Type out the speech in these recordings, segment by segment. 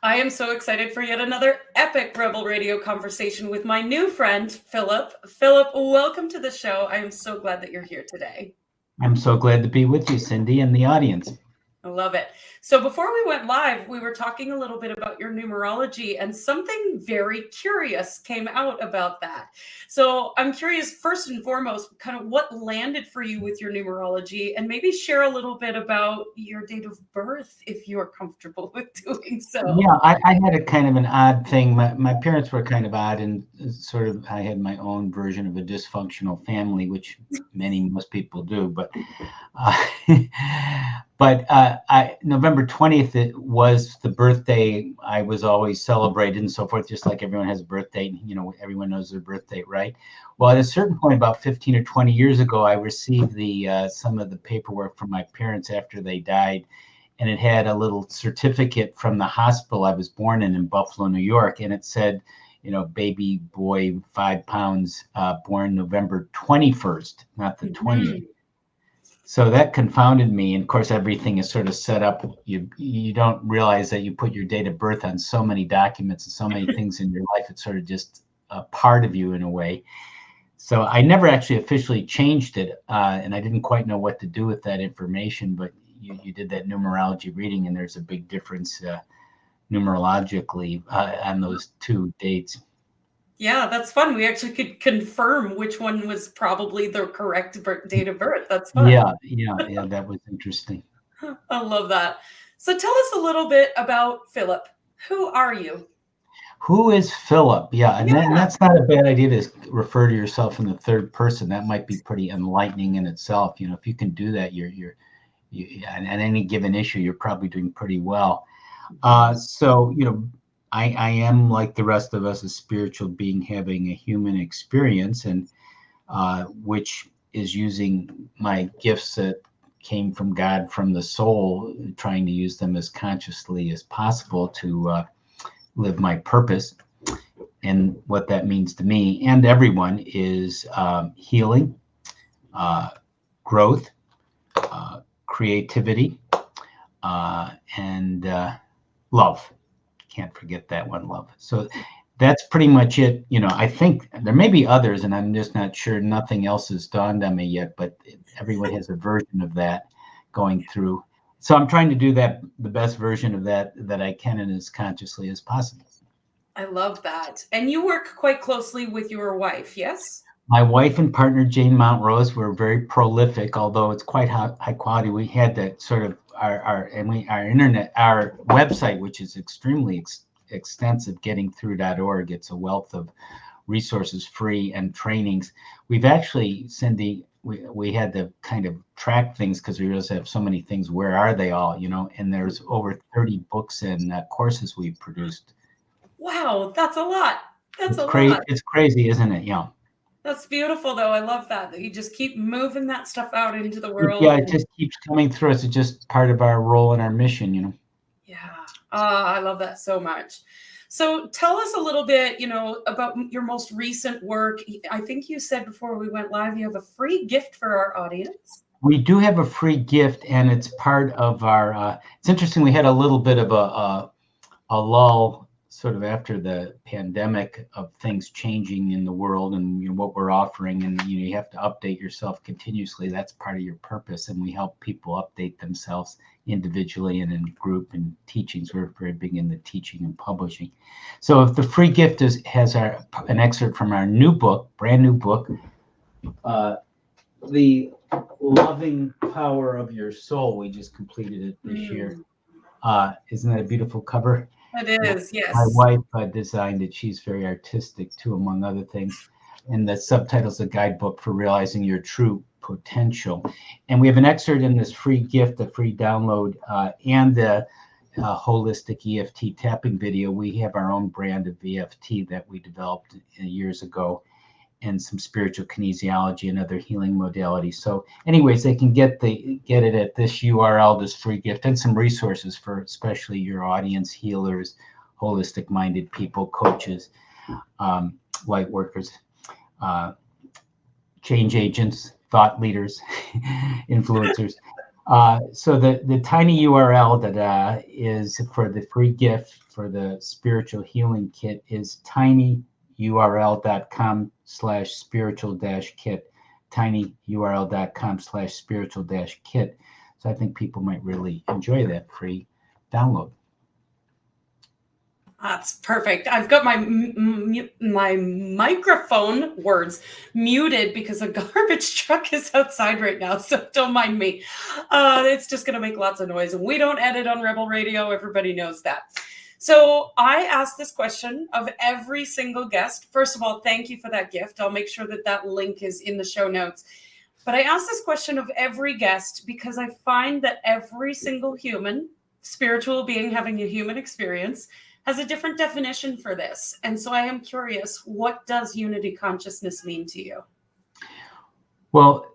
I am so excited for yet another epic Rebel Radio conversation with my new friend, Phillip. Phillip, welcome to the show. I am so glad that you're here today. I'm so glad to be with you, Cindy, and the audience. I love it. So before we went live, we were talking a little bit about your numerology, and something very curious came out about that. So I'm curious, first and foremost, kind of what landed for you with your numerology, and maybe share a little bit about your date of birth if you're comfortable with doing so. Yeah, I had a kind of an odd thing. My parents were kind of odd, and sort of I had my own version of a dysfunctional family, which most people do. Uh, November 20th, it was the birthday I was always celebrated and so forth, just like everyone has a birthday. Everyone knows their birthday, right? Well, at a certain point, about 15 or 20 years ago, I received some of the paperwork from my parents after they died. And it had a little certificate from the hospital I was born in Buffalo, New York. And it said, baby boy, 5 pounds, born November 21st, not the 20th. So that confounded me. And of course, everything is sort of set up. You don't realize that you put your date of birth on so many documents and so many things in your life. It's sort of just a part of you in a way. So I never actually officially changed it. And I didn't quite know what to do with that information. But you did that numerology reading, and there's a big difference numerologically on those two dates. Yeah, that's fun. We actually could confirm which one was probably the correct date of birth. That's fun. Yeah, that was interesting. I love that. So tell us a little bit about Phillip. Who are you? Who is Phillip? Yeah, and that's not a bad idea to refer to yourself in the third person. That might be pretty enlightening in itself. If you can do that, you're on any given issue, you're probably doing pretty well. So, I am, like the rest of us, a spiritual being having a human experience, and which is using my gifts that came from God, from the soul, trying to use them as consciously as possible to live my purpose. And what that means to me and everyone is healing, growth, creativity, and love. Can't forget that one, love. So that's pretty much it. I think there may be others, and I'm just not sure. Nothing else has dawned on me yet, but everyone has a version of that going through. So I'm trying to do that, the best version of that I can, and as consciously as possible. I love that. And you work quite closely with your wife, yes? My wife and partner, Jane Mountrose, were very prolific, although it's quite high quality. We had that sort of our website, which is extremely extensive, gettingthrough.org. It's a wealth of resources, free, and trainings. We've actually, Cindy, we had to kind of track things because we just have so many things. Where are they all? And there's over 30 books and courses we've produced. Wow, that's a lot. That's a lot. It's crazy, isn't it? Yeah. That's beautiful, though. I love that you just keep moving that stuff out into the world. Yeah, it just keeps coming through us. It's just part of our role and our mission, Yeah, I love that so much. So tell us a little bit, about your most recent work. I think you said before we went live, you have a free gift for our audience. We do have a free gift, and it's part of our, it's interesting, we had a little bit of a lull sort of after the pandemic of things changing in the world and what we're offering, and you have to update yourself continuously. That's part of your purpose, and we help people update themselves individually and in group and teachings. We're very big in the teaching and publishing. So if the free gift has an excerpt from our new book, brand new book, The Loving Power of Your Soul. We just completed it this year. Isn't that a beautiful cover? It is, yes. My wife designed it. She's very artistic too, among other things. And the subtitle's a guidebook for realizing your true potential. And we have an excerpt in this free gift, a free download, and the holistic EFT tapping video. We have our own brand of EFT that we developed years ago, and some spiritual kinesiology and other healing modalities. So anyways, they can get it at this URL, this free gift, and some resources for especially your audience, healers, holistic minded people, coaches, light workers, change agents, thought leaders, influencers. So the tiny URL that is for the free gift for the spiritual healing kit is tinyurl.com/spiritual-kit, tinyurl.com/spiritual-kit. So I think people might really enjoy that free download. That's perfect. I've got my my microphone words muted because a garbage truck is outside right now, so don't mind me. It's just going to make lots of noise, and we don't edit on Rebel Radio. Everybody knows that. So I asked this question of every single guest. First of all, thank you for that gift. I'll make sure that that link is in the show notes. But I asked this question of every guest because I find that every single human, spiritual being having a human experience, has a different definition for this. And so I am curious, what does unity consciousness mean to you? Well,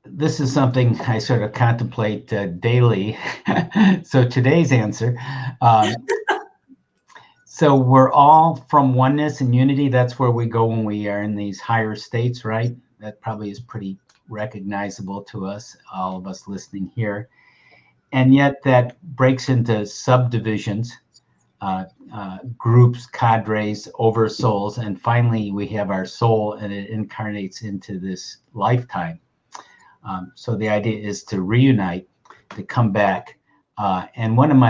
this is something I sort of contemplate daily. So today's answer. So we're all from oneness and unity. That's where we go when we are in these higher states, right? That probably is pretty recognizable to us, all of us listening here. And yet that breaks into subdivisions, groups, cadres, oversouls, and finally we have our soul, and it incarnates into this lifetime. So the idea is to reunite, to come back. And one of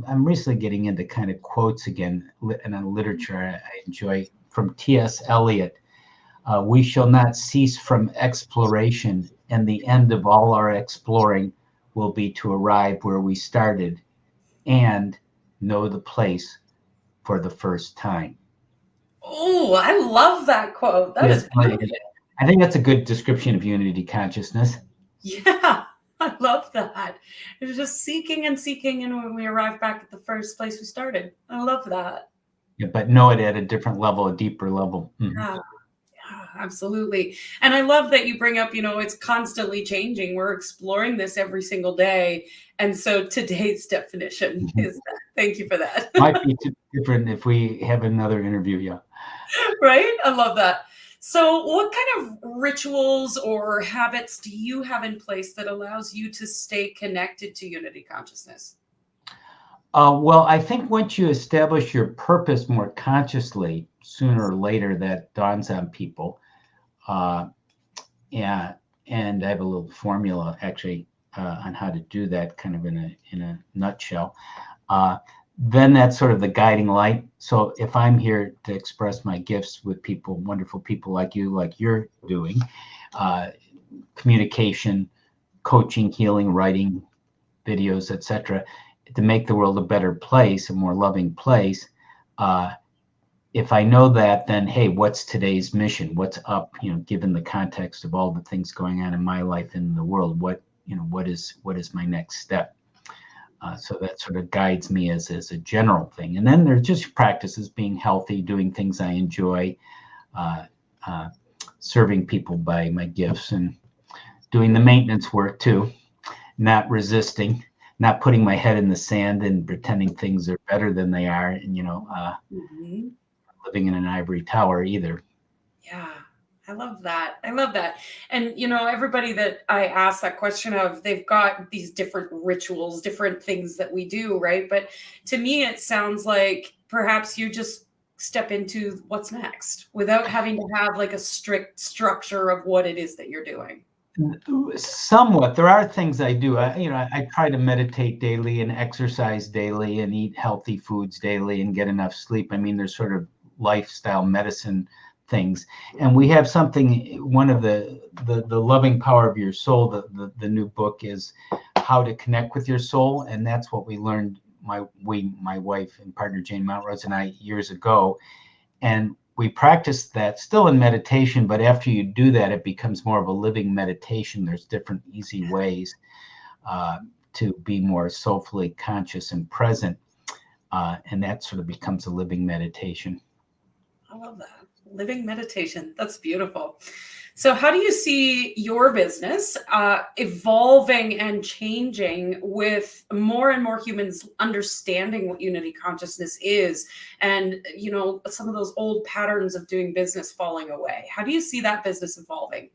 I'm recently getting into kind of quotes again, and on literature I enjoy, from T.S. Elliott. We shall not cease from exploration, and the end of all our exploring will be to arrive where we started and know the place for the first time. Oh, I love that quote. That is beautiful. I think that's a good description of unity consciousness. Yeah, I love that. It's just seeking and seeking, and when we arrive back at the first place we started. I love that. Yeah, but know it at a different level, a deeper level. Mm-hmm. Yeah, absolutely. And I love that you bring up, it's constantly changing. We're exploring this every single day. And so today's definition is that. Thank you for that. Might be different if we have another interview, yeah. Right? I love that. So what kind of rituals or habits do you have in place that allows you to stay connected to unity consciousness? Well, I think once you establish your purpose more consciously, sooner or later that dawns on people. Yeah, and I have a little formula actually on how to do that, kind of in a nutshell. Then that's sort of the guiding light. So if I'm here to express my gifts with people, wonderful people like you, like you're doing, communication, coaching, healing, writing, videos, etc., to make the world a better place, a more loving place. If I know that, then hey, what's today's mission? What's up? Given the context of all the things going on in my life and in the world, what is my next step? So that sort of guides me as a general thing. And then there's just practices: being healthy, doing things I enjoy, serving people by my gifts, and doing the maintenance work too. Not resisting, not putting my head in the sand and pretending things are better than they are, and living in an ivory tower either. Yeah, I love that. I love that. And, everybody that I ask that question of, they've got these different rituals, different things that we do, right? But to me, it sounds like perhaps you just step into what's next without having to have like a strict structure of what it is that you're doing. Somewhat. There are things I do. I try to meditate daily and exercise daily and eat healthy foods daily and get enough sleep. I mean, there's sort of lifestyle medicine things. And we have something, one of the loving power of your soul, the new book is How to Connect with Your Soul. And that's what we learned, my wife and partner Jane Mountrose and I, years ago. And we practice that still in meditation, but after you do that, it becomes more of a living meditation. There's different easy ways to be more soulfully conscious and present. And that sort of becomes a living meditation. I love that. Living meditation. That's beautiful. So how do you see your business evolving and changing with more and more humans understanding what unity consciousness is, and, some of those old patterns of doing business falling away? How do you see that business evolving?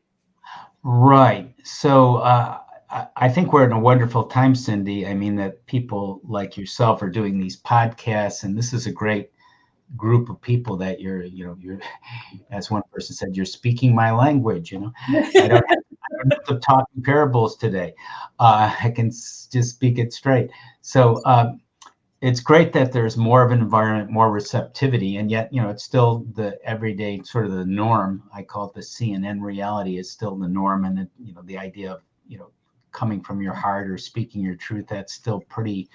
Right. So I think we're in a wonderful time, Cindy. I mean, that people like yourself are doing these podcasts, and this is a great group of people that you're, as one person said, you're speaking my language. I don't have to talk in parables today. I can just speak it straight. So it's great that there's more of an environment, more receptivity, and yet, it's still the everyday sort of the norm. I call it the CNN reality is still the norm. And the idea of, coming from your heart or speaking your truth, that's still pretty,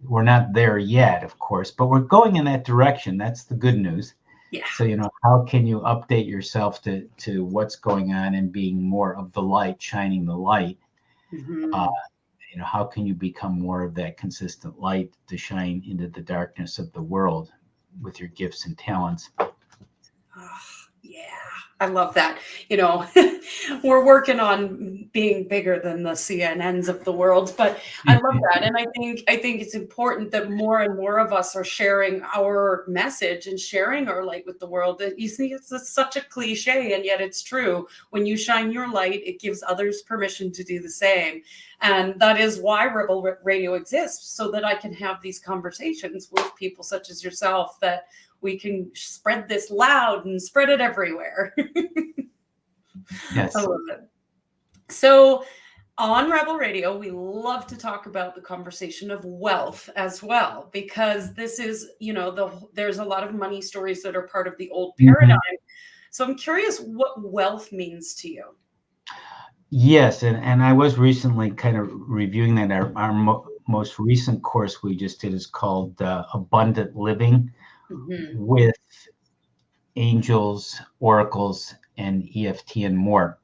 we're not there yet, of course, but we're going in that direction. That's the good news. Yeah. So, how can you update yourself to what's going on and being more of the light, shining the light? Mm-hmm. How can you become more of that consistent light to shine into the darkness of the world with your gifts and talents? Oh, yeah, I love that. We're working on being bigger than the CNNs of the world, but I love that. And I think it's important that more and more of us are sharing our message and sharing our light with the world. That you see, it's such a cliche, and yet it's true. When you shine your light, it gives others permission to do the same. And that is why Rebel Radio exists, so that I can have these conversations with people such as yourself, that we can spread this loud and spread it everywhere. Yes. I love it. So on Rebel Radio, we love to talk about the conversation of wealth as well, because this is, there's a lot of money stories that are part of the old paradigm. So I'm curious what wealth means to you. Yes, and I was recently kind of reviewing that. Our most recent course we just did is called Abundant Living with angels, oracles, and EFT and more.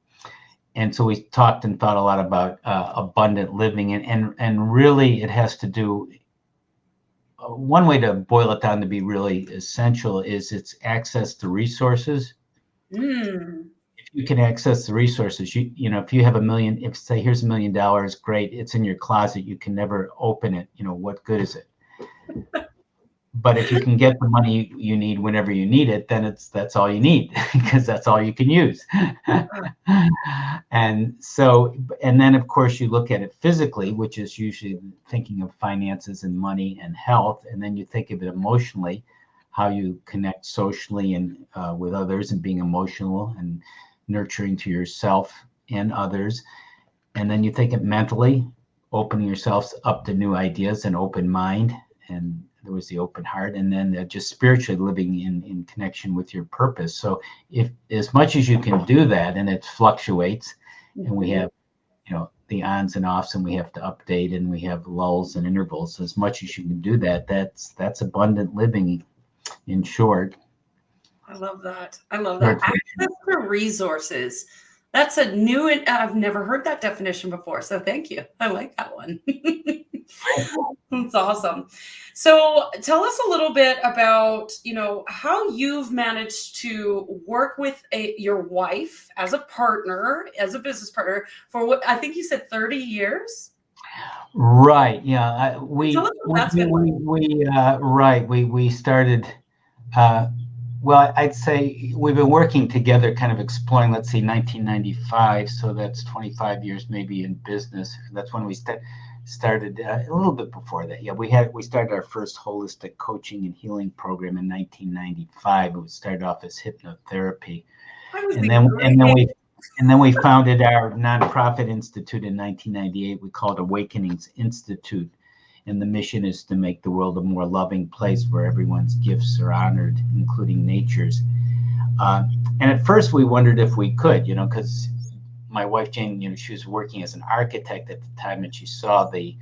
And so we talked and thought a lot about abundant living, and really it has to do. One way to boil it down to be really essential is its access to resources. If you can access the resources, if you have if say here's $1 million, great, it's in your closet, you can never open it. What good is it? But if you can get the money you need whenever you need it, then that's all you need, because that's all you can use. And then of course you look at it physically, which is usually thinking of finances and money and health, and then you think of it emotionally, how you connect socially and with others, and being emotional and nurturing to yourself and others. And then you think it mentally, opening yourselves up to new ideas and open mind, and there was the open heart, and then just spiritually living in connection with your purpose. So if as much as you can do that, and it fluctuates, and we have the ons and offs, and we have to update, and we have lulls and intervals, as much as you can do that, that's abundant living in short. I love that. Access to resources. That's a new, I've never heard that definition before. So thank you. I like that one. That's awesome. So tell us a little bit about, how you've managed to work with your wife as a partner, as a business partner, for what I think you said 30 years. Right. Yeah. We started. Well, I'd say we've been working together, kind of exploring, let's see, 1995. So that's 25 years maybe in business. That's when we started a little bit before that. Yeah, we started our first holistic coaching and healing program in 1995. It started off as hypnotherapy. And then we founded our nonprofit institute in 1998. We called Awakenings Institute. And the mission is to make the world a more loving place where everyone's gifts are honored, including nature's. And at first we wondered if we could, because my wife, Jane, she was working as an architect at the time, and she saw the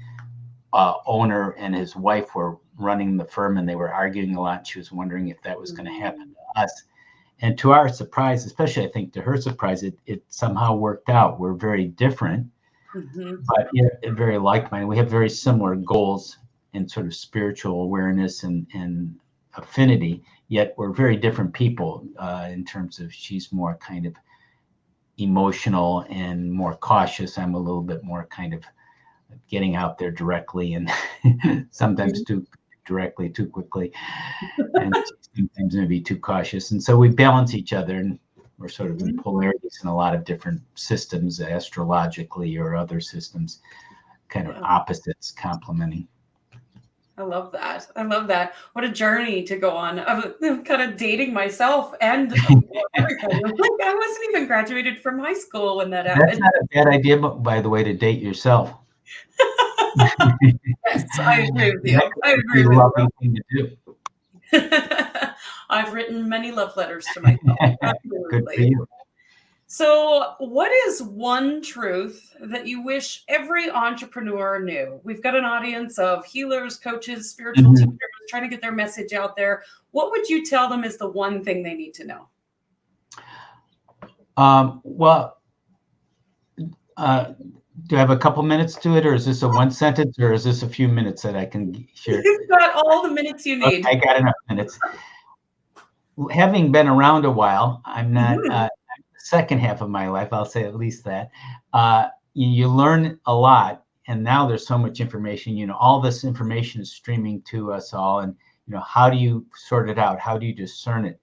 owner and his wife were running the firm, and they were arguing a lot. And she was wondering if that was going to happen to us. And to our surprise, especially I think to her surprise, it somehow worked out. We're very different. But very like-minded. We have very similar goals and sort of spiritual awareness and affinity, yet we're very different people in terms of, she's more kind of emotional and more cautious. I'm a little bit more kind of getting out there directly, and sometimes too directly, too quickly, and sometimes maybe too cautious. And so we balance each other, and We're sort of in polarities in a lot of different systems, astrologically or other systems, kind of opposites complementing. I love that. I love that. What a journey to go on. I'm kind of dating myself and everybody. Like, I wasn't even graduated from high school when that happened. That's not a bad idea, by the way, to date yourself. Yes, I agree with you. I That agree would be a with lovely thing to you. I've written many love letters to myself. do. Good for Absolutely. you. So, what is one truth that you wish every entrepreneur knew? We've got an audience of healers, coaches, spiritual teachers trying to get their message out there. What would you tell them is the one thing they need to know? Do I have a couple minutes to it, or is this a one sentence, or is this a few minutes that I can share? You've got all the minutes you need. Okay, I got enough minutes. Having been around a while, I'm not the second half of my life, I'll say at least that. You learn a lot, and now there's so much information. All this information is streaming to us all, and how do you sort it out? How do you discern it?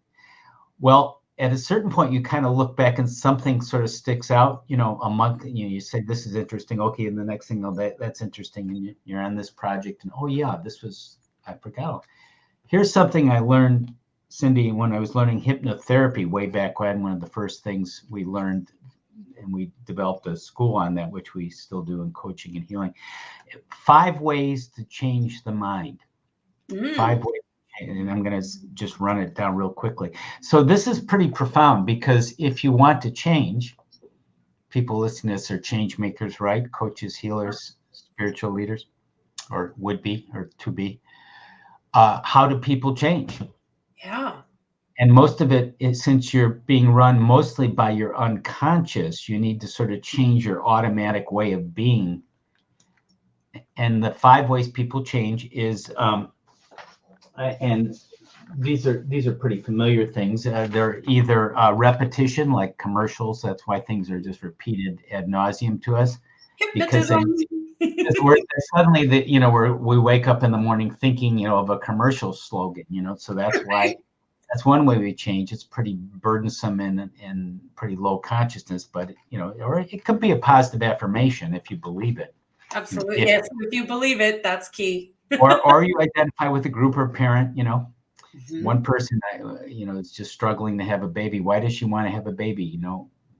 Well, at a certain point, you kind of look back and something sort of sticks out. A month, you say, this is interesting. Okay, and the next thing, that's interesting, and you're on this project, and oh yeah, I forgot. Here's something I learned, Cindy, when I was learning hypnotherapy way back when. One of the first things we learned, and we developed a school on that, which we still do in coaching and healing. 5 ways to change the mind. 5 ways. And I'm going to just run it down real quickly. So this is pretty profound, because if you want to change, people listening to this are change makers, right? Coaches, healers, spiritual leaders, or would be, or to be. How do people change? Yeah. And most of it is, since you're being run mostly by your unconscious, you need to sort of change your automatic way of being. And the 5 ways people change is, and these are pretty familiar things. They're either repetition, like commercials. That's why things are just repeated ad nauseum to us. Hypnotism. Because we're suddenly we wake up in the morning thinking of a commercial slogan. So that's why. That's one way we change. It's pretty burdensome and pretty low consciousness, but or it could be a positive affirmation if you believe it. Absolutely. Yes. If you believe it, that's key. or you identify with a group or parent, one person, is just struggling to have a baby. Why does she want to have a baby?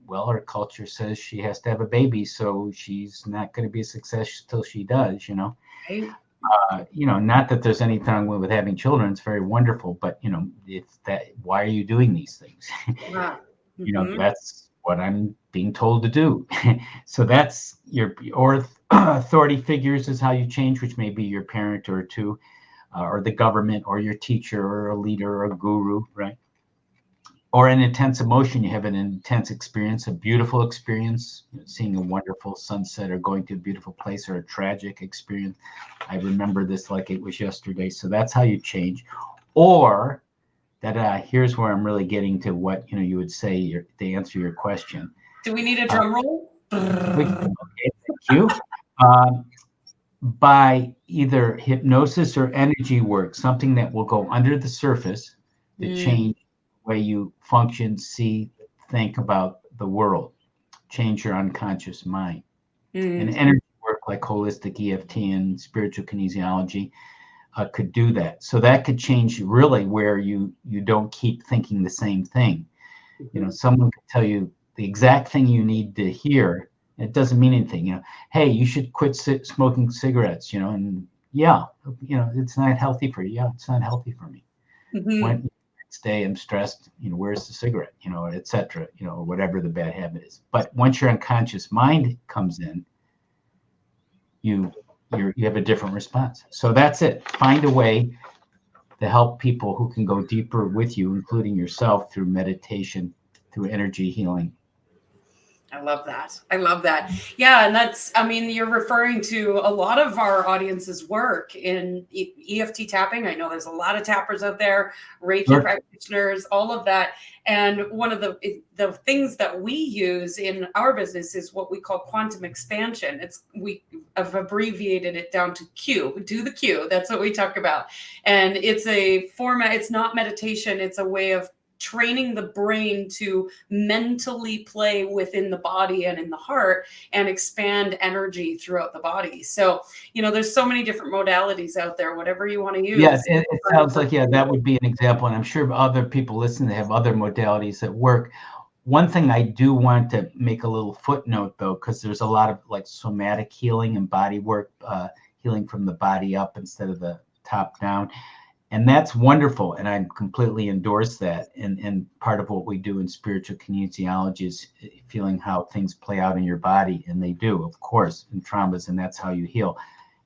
Well, our culture says she has to have a baby, so she's not going to be a success till she does, Right. Not that there's anything wrong with having children. It's very wonderful, but it's that, why are you doing these things? That's what I'm being told to do. So that's or authority figures is how you change, which may be your parent or two, or the government, or your teacher, or a leader, or a guru, right? Or an intense emotion. You have an intense experience, a beautiful experience, seeing a wonderful sunset, or going to a beautiful place, or a tragic experience. I remember this like it was yesterday. So that's how you change. Or that here's where I'm really getting to what you would say to answer your question. Do we need a drum roll? Okay, thank you. By either hypnosis or energy work, something that will go under the surface to change the way you function, see, think about the world, change your unconscious mind. And energy work like holistic EFT and spiritual kinesiology could do that. So that could change really where you don't keep thinking the same thing. Someone could tell you the exact thing you need to hear. It doesn't mean anything. Hey, you should quit smoking cigarettes. And it's not healthy for you. Yeah, it's not healthy for me. When next day I'm stressed, where's the cigarette? Et cetera. Or whatever the bad habit is. But once your unconscious mind comes in, you have a different response. So that's it. Find a way to help people who can go deeper with you, including yourself, through meditation, through energy healing. I love that. I love that. Yeah. And you're referring to a lot of our audience's work in EFT tapping. I know there's a lot of tappers out there, Reiki practitioners, all of that. And one of the things that we use in our business is what we call quantum expansion. We have abbreviated it down to Q, do the Q. That's what we talk about. And it's a format. It's not meditation. It's a way of training the brain to mentally play within the body and in the heart and expand energy throughout the body. So, there's so many different modalities out there, whatever you want to use. Yeah, it sounds like, that would be an example. And I'm sure other people listening, they have other modalities that work. One thing I do want to make a little footnote, though, because there's a lot of like somatic healing and body work, healing from the body up instead of the top down. And that's wonderful. And I completely endorse that. And part of what we do in spiritual kinesiology is feeling how things play out in your body. And they do, of course, in traumas. And that's how you heal.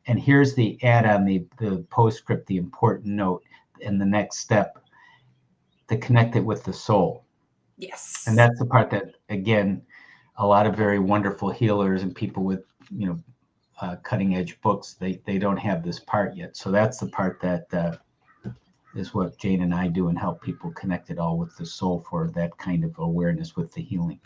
And here's the add-on, the postscript, the important note, and the next step, to connect it with the soul. Yes. And that's the part that, again, a lot of very wonderful healers and people with, cutting edge books, they don't have this part yet. So that's the part that is what Jane and I do, and help people connect it all with the soul for that kind of awareness with the healing.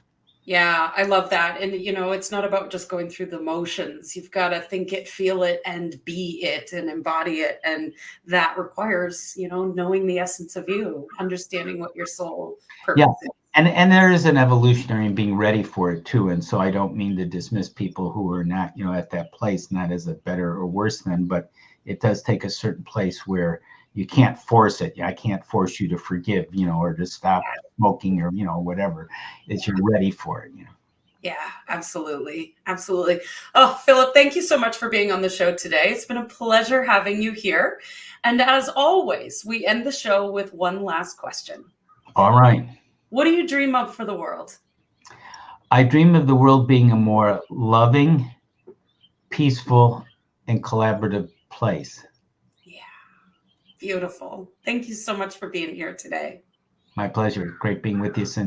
Yeah, I love that. And, it's not about just going through the motions. You've got to think it, feel it, and be it and embody it. And that requires, knowing the essence of you, understanding what your soul purpose is. And there is an evolutionary and being ready for it too. And so I don't mean to dismiss people who are not, at that place, not as a better or worse than, but it does take a certain place where you can't force it. I can't force you to forgive, or to stop smoking or, whatever. It's you're ready for it, Yeah, absolutely. Absolutely. Oh, Phillip, thank you so much for being on the show today. It's been a pleasure having you here. And as always, we end the show with one last question. All right. What do you dream of for the world? I dream of the world being a more loving, peaceful, and collaborative place. Yeah. Beautiful. Thank you so much for being here today. My pleasure. Great being with you, Cindy.